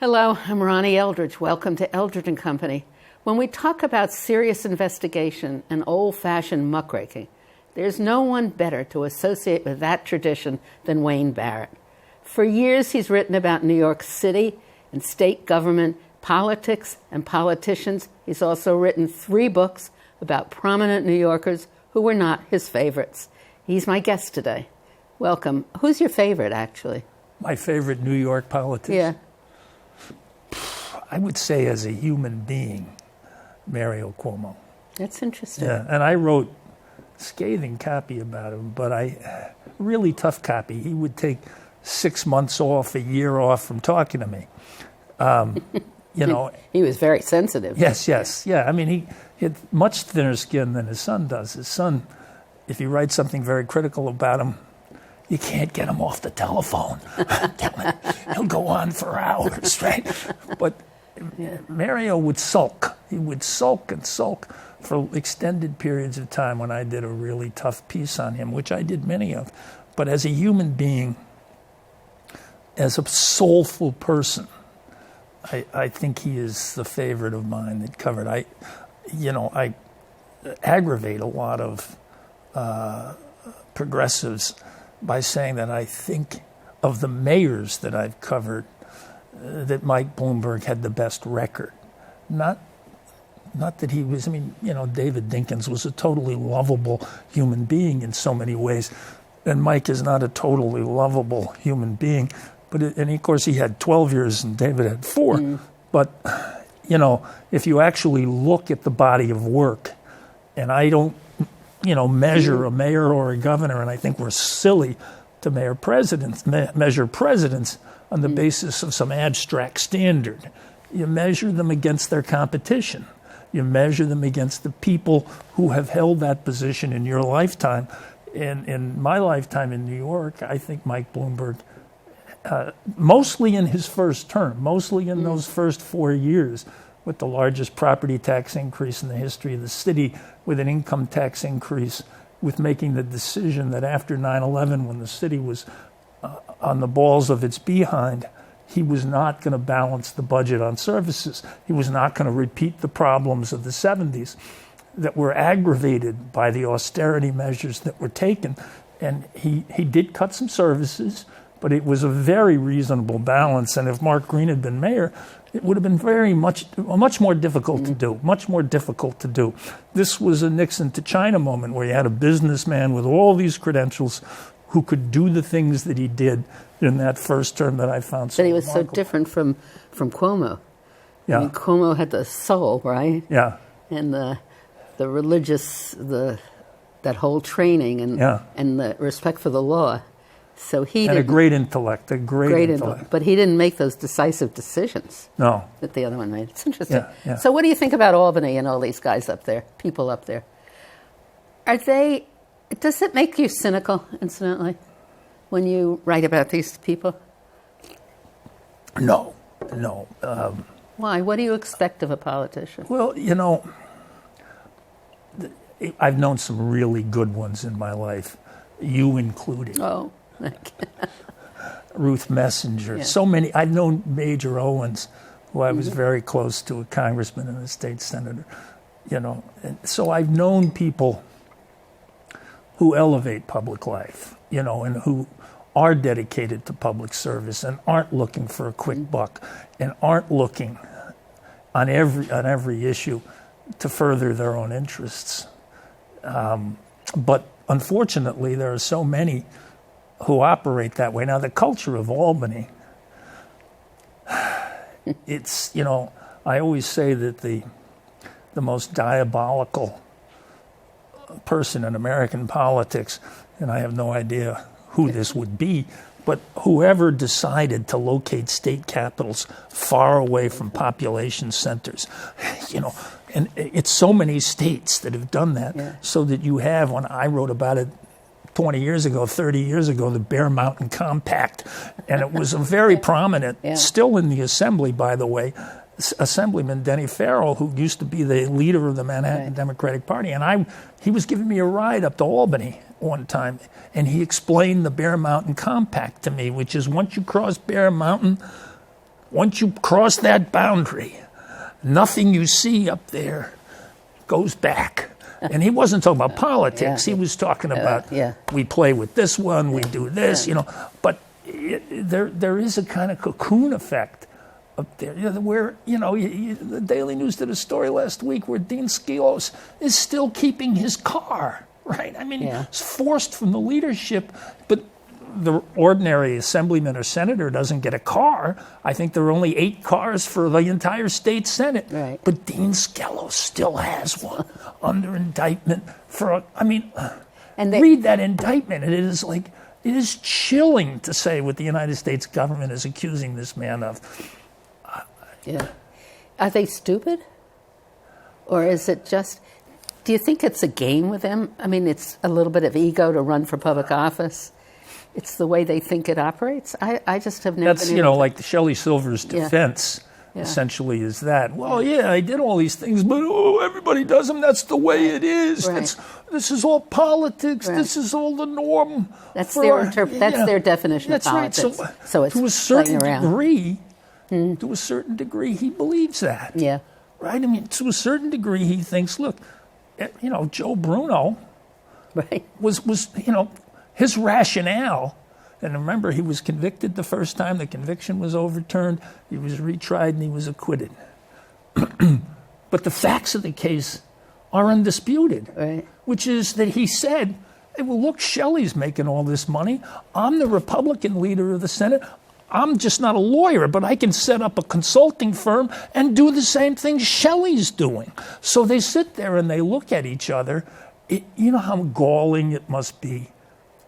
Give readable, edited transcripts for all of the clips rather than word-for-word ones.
Hello, I'm Ronnie Eldridge. Welcome to Eldridge and Company. When we talk about serious investigation and old-fashioned muckraking, there's no one better to associate with that tradition than Wayne Barrett. For years, he's written about New York City and state government, politics, and politicians. He's also written 3 books about prominent New Yorkers who were not his favorites. He's my guest today. Welcome. Who's your favorite, actually? My favorite New York politician? Yeah. I would say as a human being, Mario Cuomo. That's interesting. Yeah, and I wrote a scathing copy about him, but really tough copy. He would take 6 months off, a year off from talking to me. He was very sensitive. Yes. Yeah, I mean, he had much thinner skin than his son does. His son, if you write something very critical about him, you can't get him off the telephone. He'll go on for hours, right? But Mario would sulk. He would sulk and sulk for extended periods of time when I did a really tough piece on him, which I did many of. But as a human being, as a soulful person, I think he is the favorite of mine that covered. I aggravate a lot of progressives by saying that I think of the mayors that I've covered, that Mike Bloomberg had the best record. Not that he was, David Dinkins was a totally lovable human being in so many ways, and Mike is not a totally lovable human being. And of course he had 12 years and David had 4. Mm. But, if you actually look at the body of work, and I don't, measure a mayor or a governor, and I think we're silly to measure presidents on the basis of some abstract standard. You measure them against their competition. You measure them against the people who have held that position in your lifetime. And in my lifetime in New York, I think Mike Bloomberg, mostly in his first term, mostly in those first 4 years, with the largest property tax increase in the history of the city, with an income tax increase, with making the decision that after 9/11, when the city was on the balls of its behind, he was not going to balance the budget on services. He was not going to repeat the problems of the 70s that were aggravated by the austerity measures that were taken. And he did cut some services, but it was a very reasonable balance. And if Mark Green had been mayor, it would have been much more difficult to do, much more difficult to do. This was a Nixon to China moment where you had a businessman with all these credentials who could do the things that he did in that first term that I found so But he was remarkable. so different from Cuomo. Yeah. I mean, Cuomo had the soul, right? Yeah. And the religious, that whole training and the respect for the law. So he had a great intellect, but he didn't make those decisive decisions. No. That the other one made. It's interesting. Yeah. So what do you think about Albany and all these guys up there, people up there? Does it make you cynical, incidentally, when you write about these people? No. Why? What do you expect of a politician? Well, I've known some really good ones in my life, you included. Oh. Ruth Messenger, Yeah. So many. I've known Major Owens, who I was very close to, a congressman and a state senator, And so I've known people who elevate public life, and who are dedicated to public service and aren't looking for a quick buck and aren't looking on every issue to further their own interests. But unfortunately, there are so many who operate that way. Now, the culture of Albany, it's, I always say that the most diabolical person in American politics, and I have no idea who this would be, but whoever decided to locate state capitals far away from population centers, and it's so many states that have done that, so that you have, when I wrote about it 20 years ago, 30 years ago, the Bear Mountain Compact, and it was a very prominent, still in the assembly, by the way, Assemblyman Denny Farrell, who used to be the leader of the Manhattan Democratic Party, and he was giving me a ride up to Albany one time, and he explained the Bear Mountain Compact to me, which is once you cross Bear Mountain, once you cross that boundary, nothing you see up there goes back. And he wasn't talking about politics. He was talking about we play with this one, we do this, But there is a kind of cocoon effect up there, where, the Daily News did a story last week where Dean Skelos is still keeping his car, right? I mean, he's forced from the leadership, but the ordinary assemblyman or senator doesn't get a car. I think there are only 8 cars for the entire state senate. Right. But Dean Skelos still has one under indictment read that indictment. And it is chilling to say what the United States government is accusing this man of. Are they stupid? Or is it just, do you think it's a game with them? I mean, it's a little bit of ego to run for public office. It's the way they think it operates. I just have never. That's like Shelley Silver's defense essentially is that. Well, I did all these things, but everybody does them. That's the way it is. Right. This is all politics. Right. This is all the norm. That's their their definition of politics. Right. So it's to a certain degree. To a certain degree, he believes that. Yeah. Right. I mean, to a certain degree, he thinks, look, Joe Bruno. Right. Was his rationale, and remember, he was convicted the first time. The conviction was overturned. He was retried, and he was acquitted. But the facts of the case are undisputed, right. Which is that he said, hey, well, look, Shelley's making all this money. I'm the Republican leader of the Senate. I'm just not a lawyer, but I can set up a consulting firm and do the same thing Shelley's doing. So they sit there and they look at each other. You know how galling it must be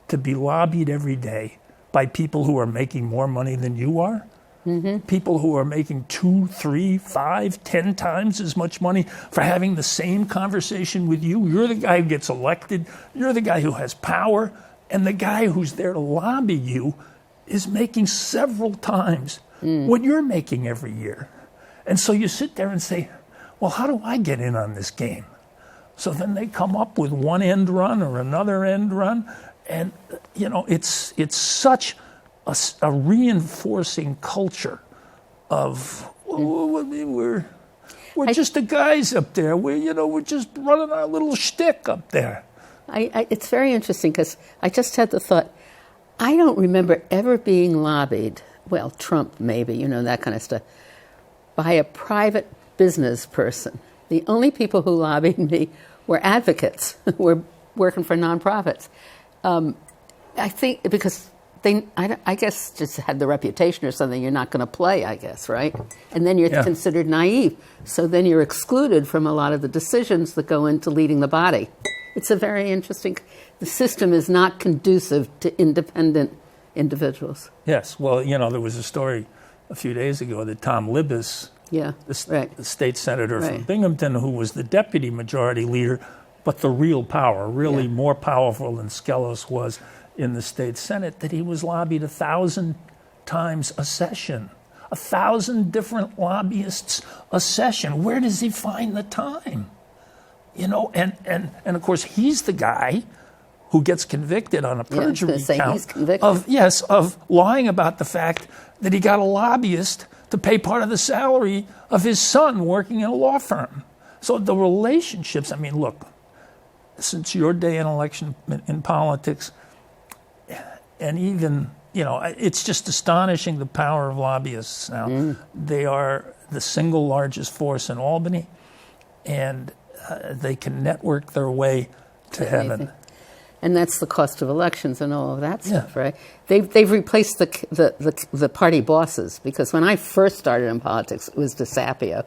to be lobbied every day by people who are making more money than you are? Mm-hmm. People who are making 2, 3, 5, 10 times as much money for having the same conversation with you. You're the guy who gets elected. You're the guy who has power. And the guy who's there to lobby you is making several times what you're making every year. And so you sit there and say, well, how do I get in on this game? So then they come up with one end run or another end run. And, it's such a reinforcing culture of, we're just the guys up there. We're just running our little shtick up there. It's very interesting because I just had the thought, I don't remember ever being lobbied, well, Trump maybe, that kind of stuff, by a private business person. The only people who lobbied me were advocates who were working for nonprofits. I think because I guess just had the reputation or something, you're not going to play, I guess, right? And then you're considered naive. So then you're excluded from a lot of the decisions that go into leading the body. It's a very interesting, the system is not conducive to independent individuals. Yes. Well, there was a story a few days ago that Tom Libbis, the state senator from Binghamton, who was the deputy majority leader, but the real power, really more powerful than Skelos was in the state Senate, that he was lobbied 1,000 times a session. 1,000 different lobbyists a session. Where does he find the time? And of course, he's the guy who gets convicted on a perjury count of lying about the fact that he got a lobbyist to pay part of the salary of his son working in a law firm. So the relationships, look, since your day in election in politics, and even, it's just astonishing the power of lobbyists now. They are the single largest force in Albany, and they can network their way to heaven. And that's the cost of elections and all of that stuff, right? They've replaced the party bosses, because when I first started in politics, it was DeSapio.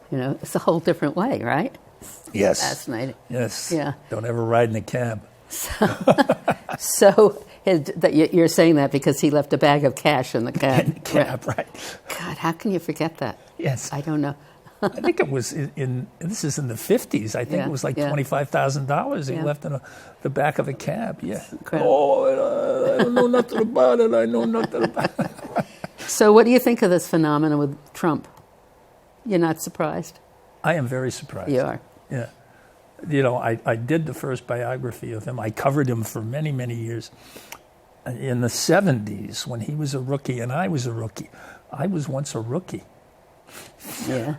It's a whole different way, right? Yes. Fascinating. Yes. Yeah. Don't ever ride in a cab. So you're saying that because he left a bag of cash in the cab. In the cab, right. God, how can you forget that? Yes. I don't know. I think it was this is in the 50s. I think it was like $25,000 he left in the back of a cab. Yeah. Oh, I don't know nothing about it. I know nothing about it. So what do you think of this phenomenon with Trump? You're not surprised? I am very surprised. You are? Yeah. I did the first biography of him. I covered him for many, many years. in the 70s, when he was a rookie and I was a rookie, I was once a rookie. Yeah.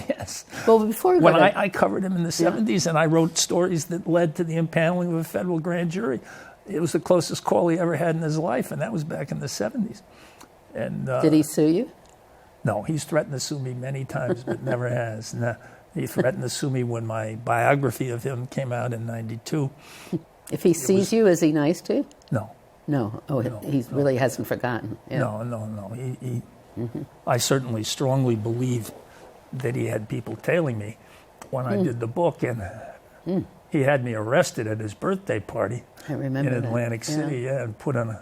Yes. Well, before when I covered him in the 70s, and I wrote stories that led to the impaneling of a federal grand jury. It was the closest call he ever had in his life, and that was back in the 70s. And did he sue you? No, he's threatened to sue me many times, but never has. No, he threatened to sue me when my biography of him came out in '92. If he sees you, is he nice to you? No. No. Oh, no, he really hasn't forgotten. Yeah. No. I certainly strongly believe that he had people tailing me when I did the book, and he had me arrested at his birthday party in Atlantic City, and put on a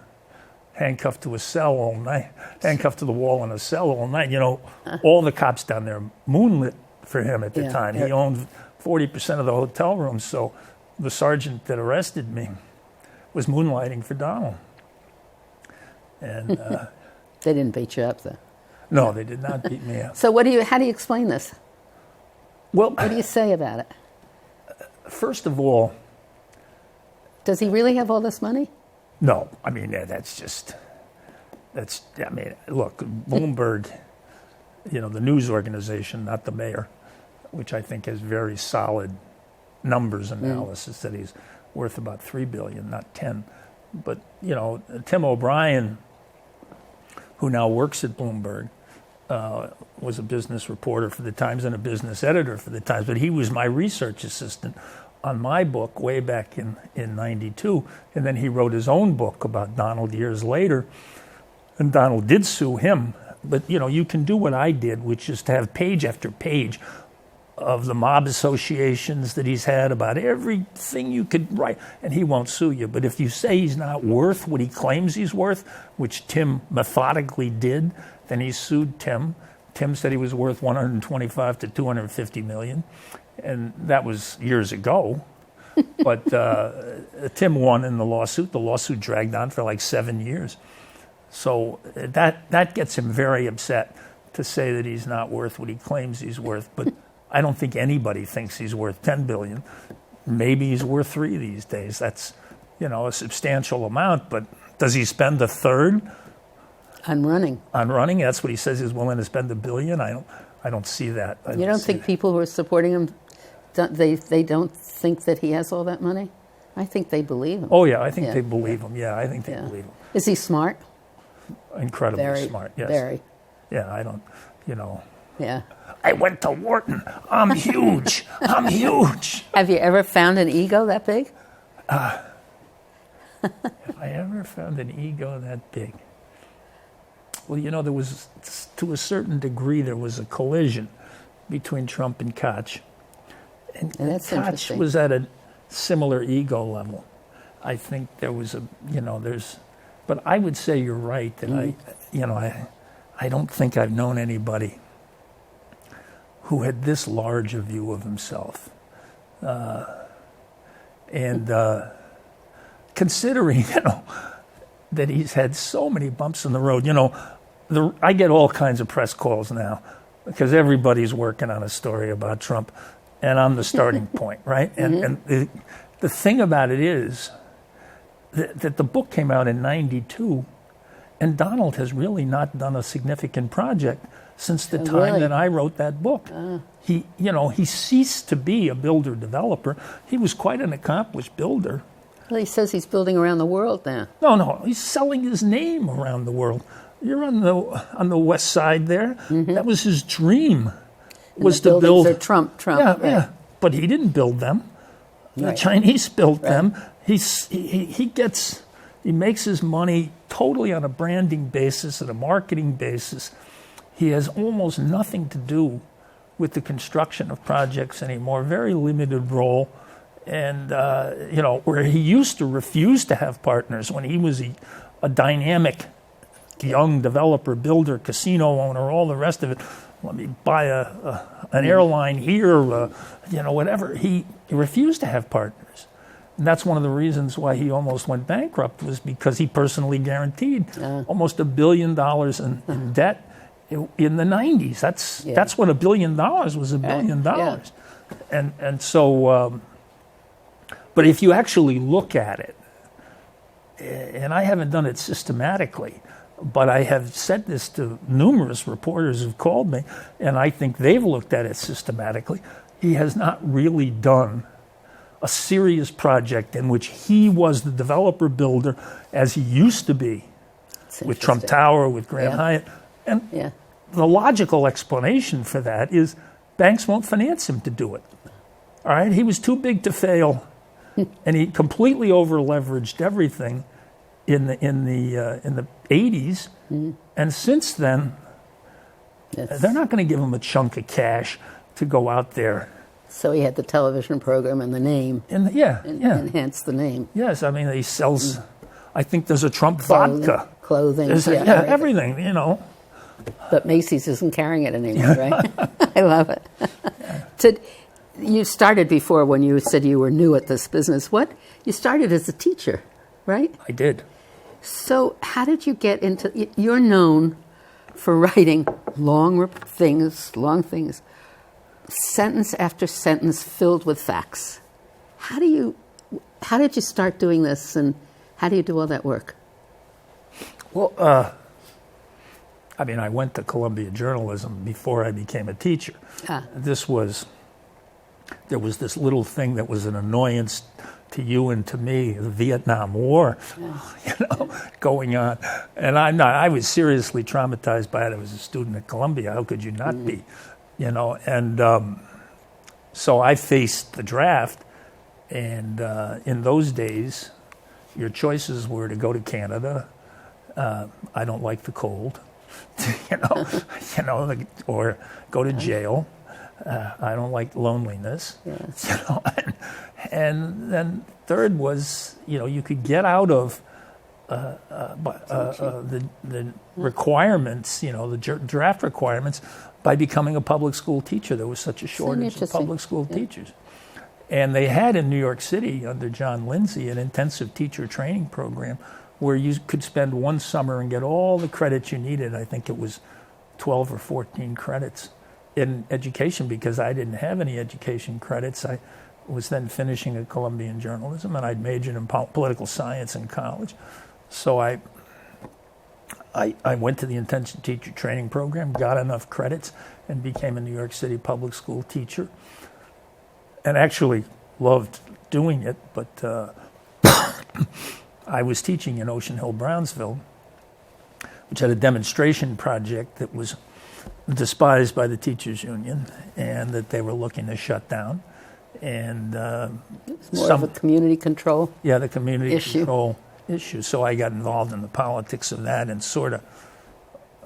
handcuffed to a cell all night, handcuffed to the wall in a cell all night. You know, all the cops down there moonlit for him at the time. He owned 40% of the hotel rooms, so the sergeant that arrested me was moonlighting for Donald. And they didn't beat you up, though. No, they did not beat me up. So how do you explain this? Well, what do you say about it? First of all, does he really have all this money? No, I mean, look, Bloomberg, the news organization, not the mayor, which I think has very solid numbers analysis that he's worth about $3 billion, not 10. But, Tim O'Brien, who now works at Bloomberg, was a business reporter for the Times and a business editor for the Times, but he was my research assistant on my book way back in '92, and then he wrote his own book about Donald years later, and Donald did sue him. But, you can do what I did, which is to have page after page of the mob associations that he's had about everything you could write, and he won't sue you. But if you say he's not worth what he claims he's worth, which Tim methodically did, then he sued Tim. Tim said he was worth 125 to 250 million, and that was years ago. But Tim won in the lawsuit. The lawsuit dragged on for like 7 years. So that gets him very upset to say that he's not worth what he claims he's worth. But I don't think anybody thinks he's worth $10 billion. Maybe he's worth $3 billion these days. That's, a substantial amount. But does he spend a third on running? On running, that's what he says he's willing to spend $1 billion. I don't see that. You don't think people who are supporting him, they don't think that he has all that money? I think they believe him. Oh yeah, I think they believe him. Yeah, I think they believe him. Is he smart? Incredibly smart. Yes. Very. Yeah, I don't. Yeah. I went to Wharton. I'm huge. I'm huge. Have you ever found an ego that big? Have I ever found an ego that big? Well, there was, to a certain degree, there was a collision between Trump and Koch. And that's Koch was at a similar ego level. I think there was but I would say you're right that I don't think I've known anybody who had this large a view of himself. Considering, that he's had so many bumps in the road. I get all kinds of press calls now because everybody's working on a story about Trump, and I'm the starting point, right? And the thing about it is that the book came out in '92, and Donald has really not done a significant project since the time that I wrote that book. He ceased to be a builder-developer. He was quite an accomplished builder. Well, he says he's building around the world now. No, he's selling his name around the world. You're on the west side there. That was his dream, was to build. Are Trump. Yeah. But he didn't build them. The Chinese built them. He makes his money totally on a branding basis and a marketing basis. He has almost nothing to do with the construction of projects anymore. Very limited role. And, where he used to refuse to have partners when he was a dynamic young developer, builder, casino owner, all the rest of it. Let me buy an airline here, whatever. He refused to have partners. And that's one of the reasons why he almost went bankrupt, was because he personally guaranteed almost $1 billion in debt in the 90s. That's what $1 billion was, $1 billion. And so... But if you actually look at it, and I haven't done it systematically, but I have said this to numerous reporters who've called me, and I think they've looked at it systematically. He has not really done a serious project in which he was the developer builder as he used to be with Trump Tower, with Grand Hyatt. And the logical explanation for that is banks won't finance him to do it. All right, he was too big to fail, and he completely over leveraged everything in the 80s, and since then, they're not going to give him a chunk of cash to go out there. So he had the television program and the name, enhance the name. Yes, I mean he sells. I think there's a Trump vodka, clothing, everything, you know. But Macy's isn't carrying it anymore, right? I love it. So you started before when you said you were new at this business. You started as a teacher, right? I did. So how did you get into? You're known for writing long things, sentence after sentence filled with facts. How did you start doing this, and how do you do all that work? Well, I mean, I went to Columbia Journalism before I became a teacher. There was this little thing that was an annoyance to you and to me, the Vietnam War, going on. And I was seriously traumatized by it. I was a student at Columbia. How could you not be? And so I faced the draft. And in those days, your choices were to go to Canada. I don't like the cold, or go to jail. I don't like loneliness, and then third was, you could get out of the requirements, the draft requirements, by becoming a public school teacher. There was such a shortage of public school teachers. And they had in New York City, under John Lindsay, an intensive teacher training program where you could spend one summer and get all the credits you needed. I think it was 12 or 14 credits in education, because I didn't have any education credits. I was then finishing at Columbia Journalism, and I'd majored in political science in college. So I went to the intensive teacher training program, got enough credits, and became a New York City public school teacher, and actually loved doing it. But I was teaching in Ocean Hill-Brownsville, which had a demonstration project that was despised by the teachers union and that they were looking to shut down. And it's more of a community control the community control issue. So I got involved in the politics of that and sort of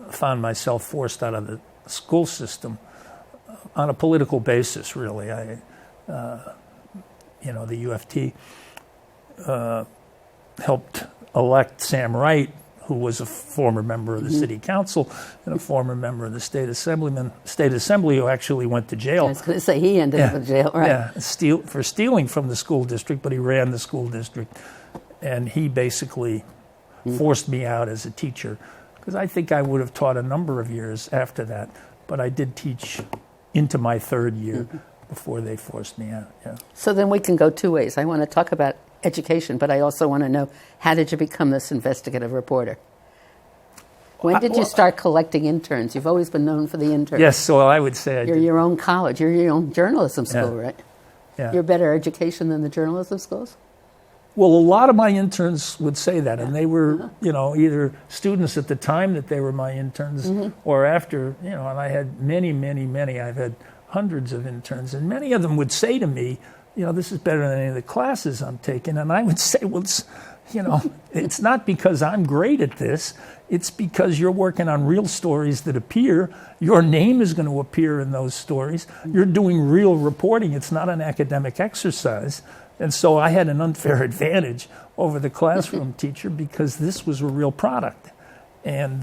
found myself forced out of the school system on a political basis, really. The UFT helped elect Sam Wright, who was a former member of the city council and a former member of the state assembly, who actually went to jail. I was going to say he ended up in jail, right? Yeah, for stealing from the school district, but he ran the school district. And he basically forced me out as a teacher, because I think I would have taught a number of years after that, but I did teach into my third year before they forced me out. Yeah. So then we can go two ways. I want to talk about education, but I also want to know, how did you become this investigative reporter? When did you start collecting interns? You've always been known for the interns. Yes, so I would say you're your own college. You're your own journalism school, right? Yeah. You're better education than the journalism schools? Well, a lot of my interns would say that, and they were, either students at the time that they were my interns or after, and I had many. I've had hundreds of interns, and many of them would say to me, this is better than any of the classes I'm taking. And I would say, well, it's not because I'm great at this. It's because you're working on real stories that appear. Your name is going to appear in those stories. You're doing real reporting. It's not an academic exercise. And so I had an unfair advantage over the classroom teacher, because this was a real product. And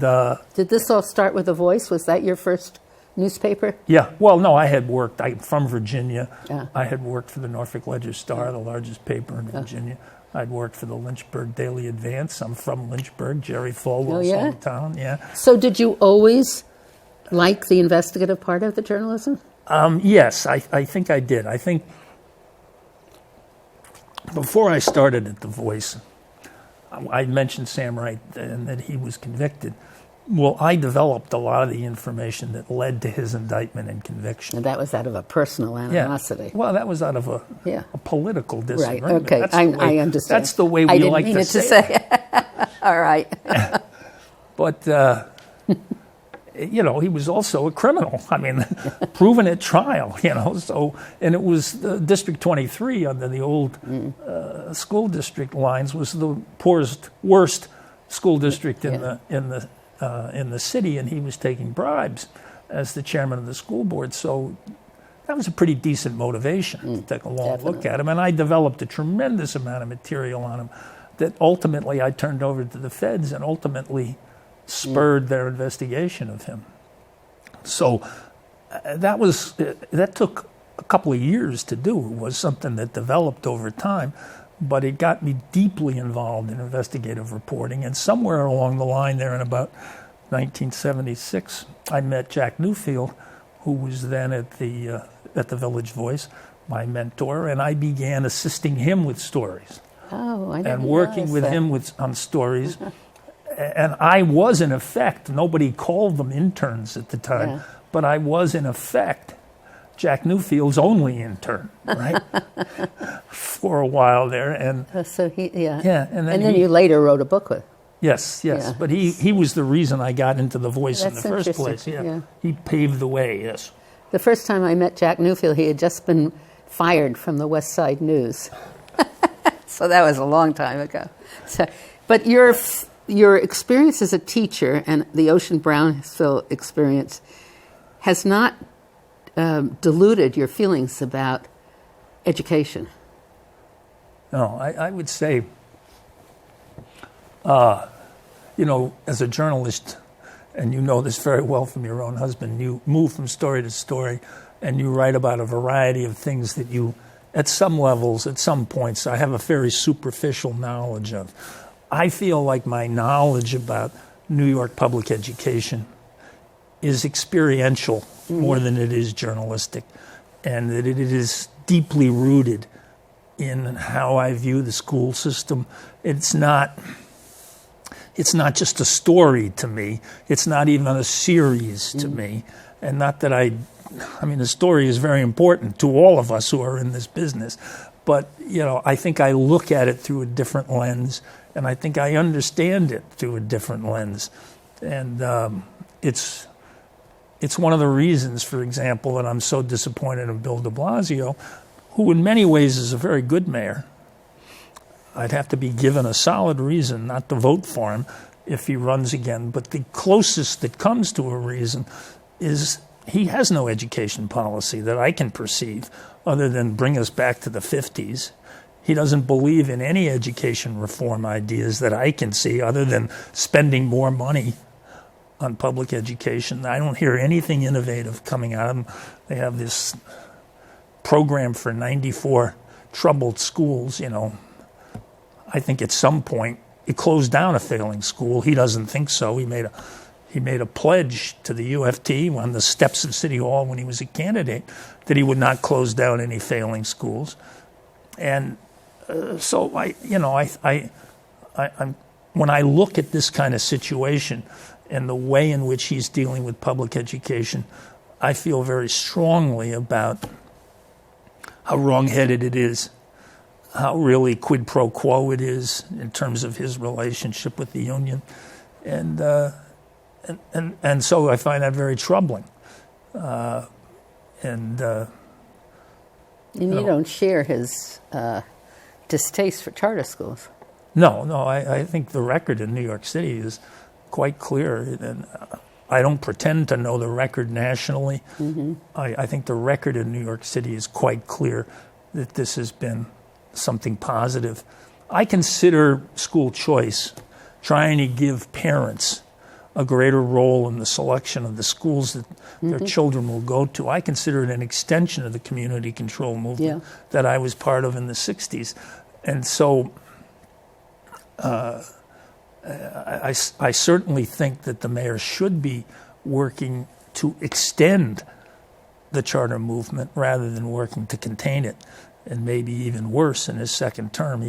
did this all start with The Voice? Was that your first newspaper? Yeah. Well, no, I had worked. I'm from Virginia. Yeah. I had worked for the Norfolk Ledger-Star, the largest paper in Virginia. I'd worked for the Lynchburg Daily Advance. I'm from Lynchburg. Jerry Falwell's hometown. Yeah. So did you always like the investigative part of the journalism? Yes, I think I did. I think before I started at The Voice, I mentioned Sam Wright and that he was convicted. Well, I developed a lot of the information that led to his indictment and conviction. And that was out of a personal animosity. Yeah. Well, that was out of a political disagreement. Right, okay, I understand. That's the way we like to say it. All right. But, he was also a criminal. I mean, proven at trial, So, and it was District 23 under the old school district lines was the worst school district in the city, and he was taking bribes as the chairman of the school board. So that was a pretty decent motivation to take a long look at him. And I developed a tremendous amount of material on him that ultimately I turned over to the feds and ultimately spurred their investigation of him. So that took a couple of years to do. It was something that developed over time, but it got me deeply involved in investigative reporting. And somewhere along the line there in about 1976, I met Jack Newfield, who was then at the Village Voice, my mentor, and I began assisting him with stories. Oh, I didn't and working with him on stories. And I was, in effect, nobody called them interns at the time, but I was, in effect, Jack Newfield's only intern, right? For a while there. And and then you later wrote a book with. Yes. Yeah. But he was the reason I got into the Voice in the first place. Yeah. He paved the way, yes. The first time I met Jack Newfield, he had just been fired from the West Side News. So that was a long time ago. But your experience as a teacher and the Ocean Brownsville experience has not diluted your feelings about education. No, I would say, as a journalist, and you know this very well from your own husband, you move from story to story, and you write about a variety of things that you, at some levels, at some points, I have a very superficial knowledge of. I feel like my knowledge about New York public education is experiential more than it is journalistic, and that it is deeply rooted in how I view the school system. It's not just a story to me. It's not even a series to me. And not that I mean, the story is very important to all of us who are in this business. But, I think I look at it through a different lens, and I think I understand it through a different lens. And it's one of the reasons, for example, that I'm so disappointed in Bill de Blasio, who in many ways is a very good mayor. I'd have to be given a solid reason not to vote for him if he runs again. But the closest that comes to a reason is he has no education policy that I can perceive other than bring us back to the 50s. He doesn't believe in any education reform ideas that I can see other than spending more money on public education. I don't hear anything innovative coming out of them. They have this program for 94 troubled schools, I think at some point it closed down a failing school. He doesn't think so. He made a pledge to the UFT on the steps of City Hall when he was a candidate that he would not close down any failing schools. And so I'm when I look at this kind of situation and the way in which he's dealing with public education, I feel very strongly about how wrong-headed it is, how really quid pro quo it is in terms of his relationship with the union. And so I find that very troubling. And you don't share his distaste for charter schools. No, I think the record in New York City is quite clear. And I don't pretend to know the record nationally. Mm-hmm. I think the record in New York City is quite clear that this has been something positive. I consider school choice trying to give parents a greater role in the selection of the schools that their children will go to. I consider it an extension of the community control movement that I was part of in the 60s. And so I certainly think that the mayor should be working to extend the charter movement rather than working to contain it, and maybe even worse in his second term.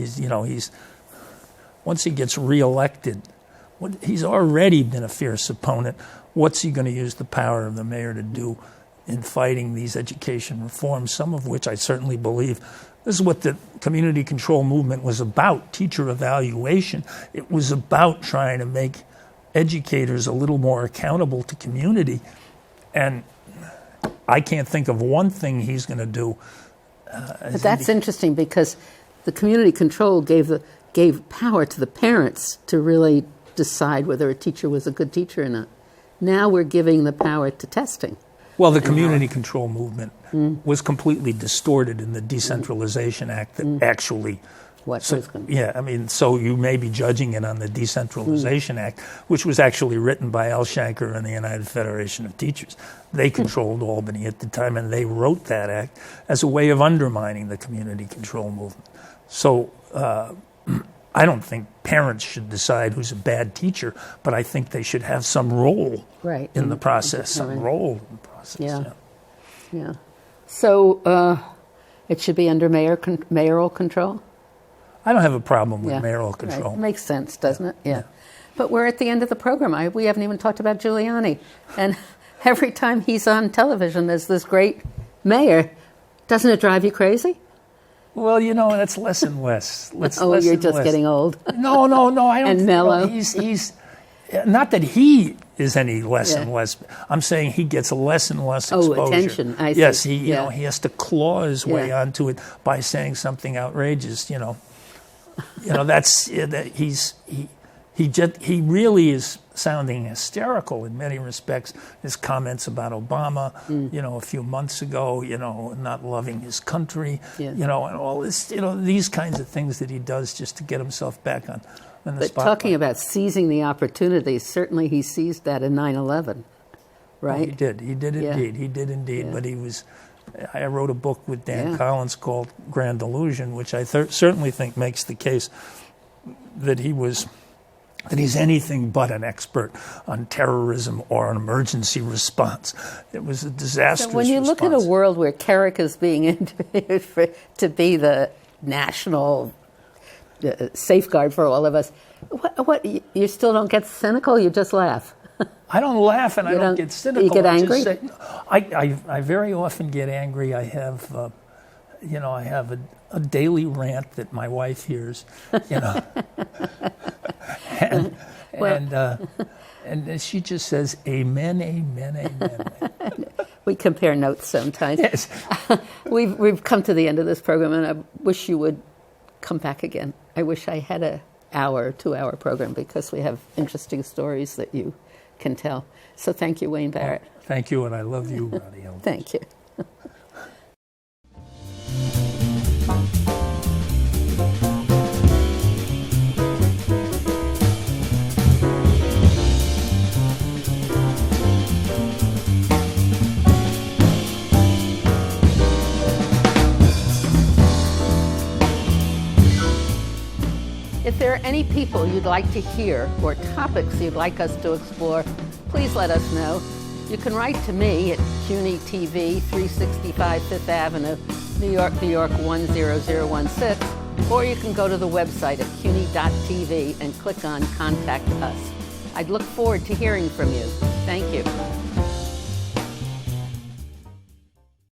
once he gets reelected, he's already been a fierce opponent. What's he going to use the power of the mayor to do in fighting these education reforms, some of which I certainly believe. This is what the community control movement was about, teacher evaluation. It was about trying to make educators a little more accountable to community. And I can't think of one thing he's going to do. But that's interesting, because the community control gave power to the parents to really decide whether a teacher was a good teacher or not. Now we're giving the power to testing. Well, the community control movement was completely distorted in the Decentralization Act that actually... so you may be judging it on the Decentralization Act, which was actually written by Al Shanker and the United Federation of Teachers. They controlled Albany at the time, and they wrote that act as a way of undermining the community control movement. So I don't think parents should decide who's a bad teacher, but I think they should have some role in the process, Yeah. So it should be under mayoral control? I don't have a problem with mayoral control. Right. Makes sense, doesn't it? Yeah. But we're at the end of the program. We haven't even talked about Giuliani. And every time he's on television as this great mayor, doesn't it drive you crazy? Well, that's less and less. You're just getting old. No, I don't. And mellow. He's not that he is any less and less. I'm saying he gets less and less exposure. Attention. I see. Yes, he has to claw his way onto it by saying something outrageous. He really is sounding hysterical in many respects. His comments about Obama, a few months ago, not loving his country, and all this, these kinds of things that he does just to get himself back on the spotlight. But talking about seizing the opportunities, certainly he seized that in 9/11, right? Oh, he did indeed. He did indeed. Yeah. But I wrote a book with Dan Collins called Grand Illusion, which I certainly think makes the case that he's anything but an expert on terrorism or an emergency response. It was a disastrous response. So when you look at a world where Kerik is being interviewed to be the national safeguard for all of us, what you still don't get cynical? You just laugh? I don't laugh, and I don't get cynical. You get angry? I very often get angry. I have, I have a daily rant that my wife hears, and she just says, "Amen, amen, amen." We compare notes sometimes. Yes. We've come to the end of this program, and I wish you would come back again. I wish I had an hour, 2-hour program, because we have interesting stories that you can tell. So thank you, Wayne Barrett. Thank you, and I love you, Rudy. Thank you. If there are any people you'd like to hear or topics you'd like us to explore, please let us know. You can write to me at CUNY TV, 365 Fifth Avenue, New York, New York 10016, or you can go to the website at cuny.tv and click on Contact Us. I'd look forward to hearing from you. Thank you.